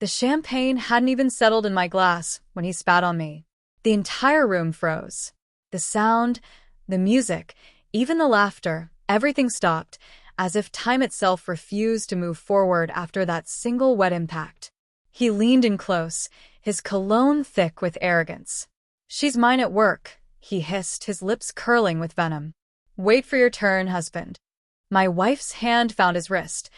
The champagne hadn't even settled in my glass when he spat on me. The entire room froze. The sound, the music, even the laughter, everything stopped, as if time itself refused to move forward after that single wet impact. He leaned in close, his cologne thick with arrogance. "She's mine at work," he hissed, his lips curling with venom. "Wait for your turn, husband." My wife's hand found his wrist,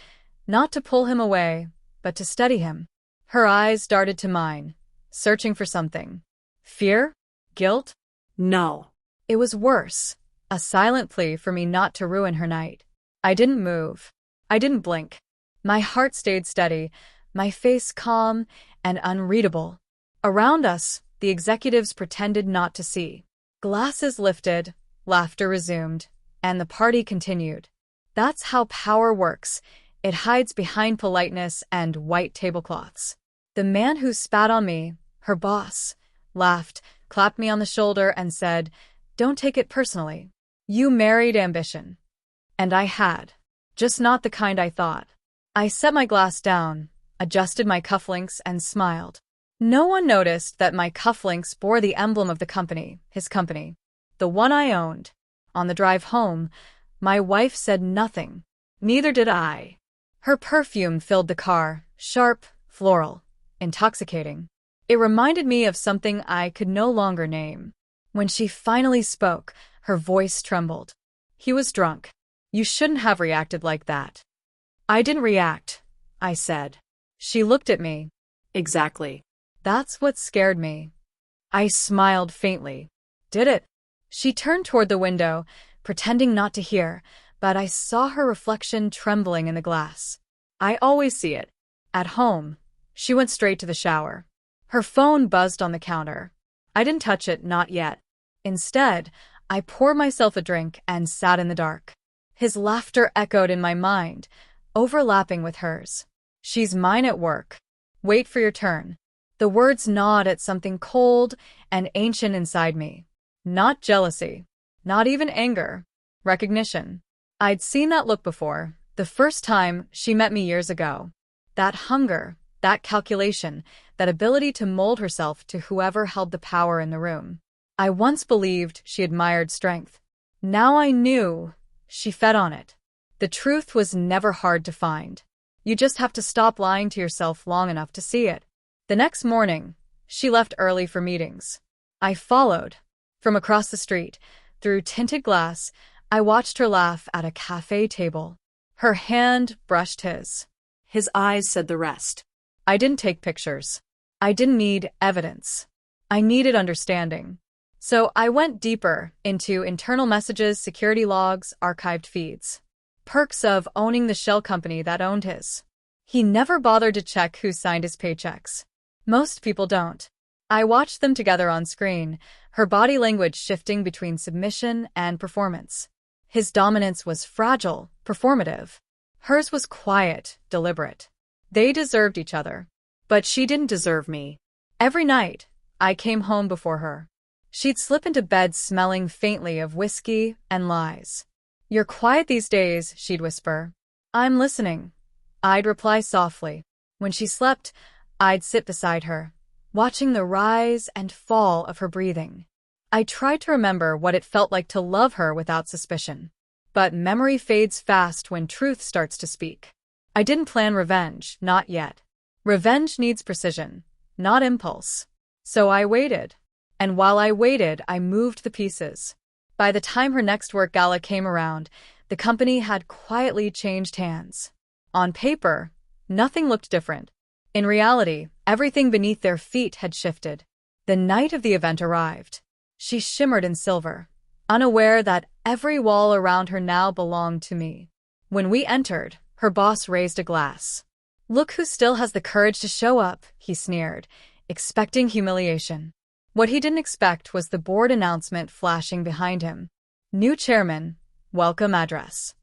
not to pull him away, but to steady him. Her eyes darted to mine, searching for something. Fear? Guilt? No. It was worse, a silent plea for me not to ruin her night. I didn't move. I didn't blink. My heart stayed steady, my face calm and unreadable. Around us, the executives pretended not to see. Glasses lifted, laughter resumed, and the party continued. That's how power works. It hides behind politeness and white tablecloths. The man who spat on me, her boss, laughed, clapped me on the shoulder, and said, "Don't take it personally. You married ambition." And I had. Just not the kind I thought. I set my glass down, adjusted my cufflinks, and smiled. No one noticed that my cufflinks bore the emblem of the company, his company, the one I owned. On the drive home, my wife said nothing. Neither did I. Her perfume filled the car, sharp, floral, intoxicating. It reminded me of something I could no longer name. When she finally spoke, her voice trembled. "He was drunk. You shouldn't have reacted like that." "I didn't react," I said. She looked at me. "Exactly. That's what scared me." I smiled faintly. "Did it?" She turned toward the window, pretending not to hear, but I saw her reflection trembling in the glass. I always see it. At home. She went straight to the shower. Her phone buzzed on the counter. I didn't touch it, not yet. Instead, I poured myself a drink and sat in the dark. His laughter echoed in my mind, overlapping with hers. "She's mine at work. Wait for your turn." The words gnawed at something cold and ancient inside me. Not jealousy. Not even anger. Recognition. I'd seen that look before, the first time she met me years ago. That hunger, that calculation, that ability to mold herself to whoever held the power in the room. I once believed she admired strength. Now I knew she fed on it. The truth was never hard to find. You just have to stop lying to yourself long enough to see it. The next morning, she left early for meetings. I followed. From across the street, through tinted glass, I watched her laugh at a cafe table. Her hand brushed his. His eyes said the rest. I didn't take pictures. I didn't need evidence. I needed understanding. So I went deeper into internal messages, security logs, archived feeds. Perks of owning the shell company that owned his. He never bothered to check who signed his paychecks. Most people don't. I watched them together on screen, her body language shifting between submission and performance. His dominance was fragile, performative. Hers was quiet, deliberate. They deserved each other. But she didn't deserve me. Every night, I came home before her. She'd slip into bed smelling faintly of whiskey and lies. "You're quiet these days," she'd whisper. "I'm listening." I'd reply softly. When she slept, I'd sit beside her, watching the rise and fall of her breathing. I tried to remember what it felt like to love her without suspicion. But memory fades fast when truth starts to speak. I didn't plan revenge, not yet. Revenge needs precision, not impulse. So I waited. And while I waited, I moved the pieces. By the time her next work gala came around, the company had quietly changed hands. On paper, nothing looked different. In reality, everything beneath their feet had shifted. The night of the event arrived. She shimmered in silver, unaware that every wall around her now belonged to me. When we entered, her boss raised a glass. "Look who still has the courage to show up," he sneered, expecting humiliation. What he didn't expect was the board announcement flashing behind him. "New chairman, welcome address."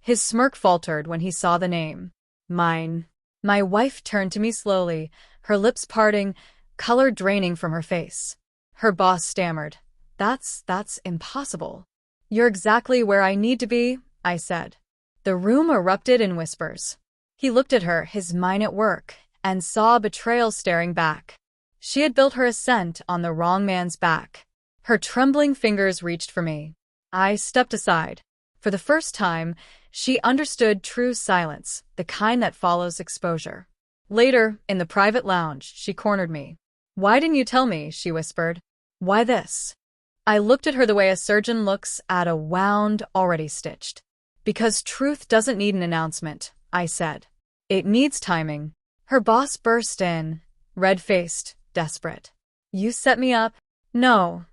His smirk faltered when he saw the name. Mine. My wife turned to me slowly, her lips parting, color draining from her face. Her boss stammered. That's impossible." "You're exactly where I need to be," I said. The room erupted in whispers. He looked at her, his mind at work, and saw betrayal staring back. She had built her ascent on the wrong man's back. Her trembling fingers reached for me. I stepped aside. For the first time, she understood true silence, the kind that follows exposure. Later, in the private lounge, she cornered me. "Why didn't you tell me?" she whispered. "Why this?" I looked at her the way a surgeon looks at a wound already stitched. "Because truth doesn't need an announcement," I said. "It needs timing." Her boss burst in, red-faced, desperate. "You set me up?" "No,"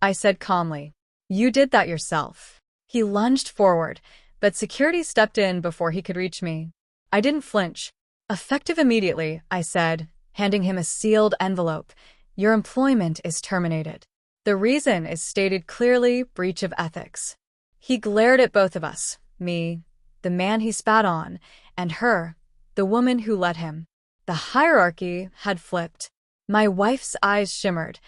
I said calmly. "You did that yourself." He lunged forward, but security stepped in before he could reach me. I didn't flinch. "Effective immediately," I said, handing him a sealed envelope. "Your employment is terminated. The reason is stated clearly: breach of ethics." He glared at both of us, me, the man he spat on, and her, the woman who let him. The hierarchy had flipped. My wife's eyes shimmered,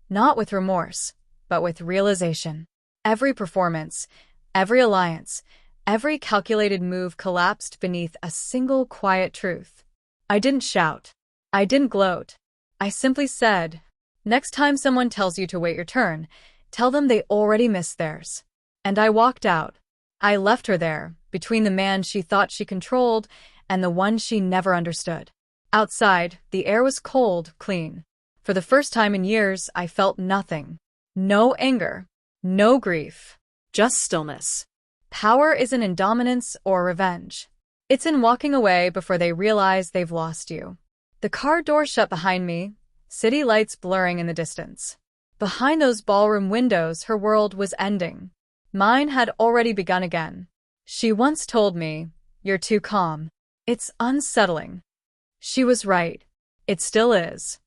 not with remorse, but with realization. Every performance, every alliance, every calculated move collapsed beneath a single quiet truth. I didn't shout. I didn't gloat. I simply said, "Next time someone tells you to wait your turn, tell them they already missed theirs." And I walked out. I left her there, between the man she thought she controlled and the one she never understood. Outside, the air was cold, clean. For the first time in years, I felt nothing. No anger. No grief. Just stillness. Power isn't in dominance or revenge. It's in walking away before they realize they've lost you. The car door shut behind me, city lights blurring in the distance. Behind those ballroom windows, her world was ending. Mine had already begun again. She once told me, "You're too calm." It's unsettling. She was right. It still is.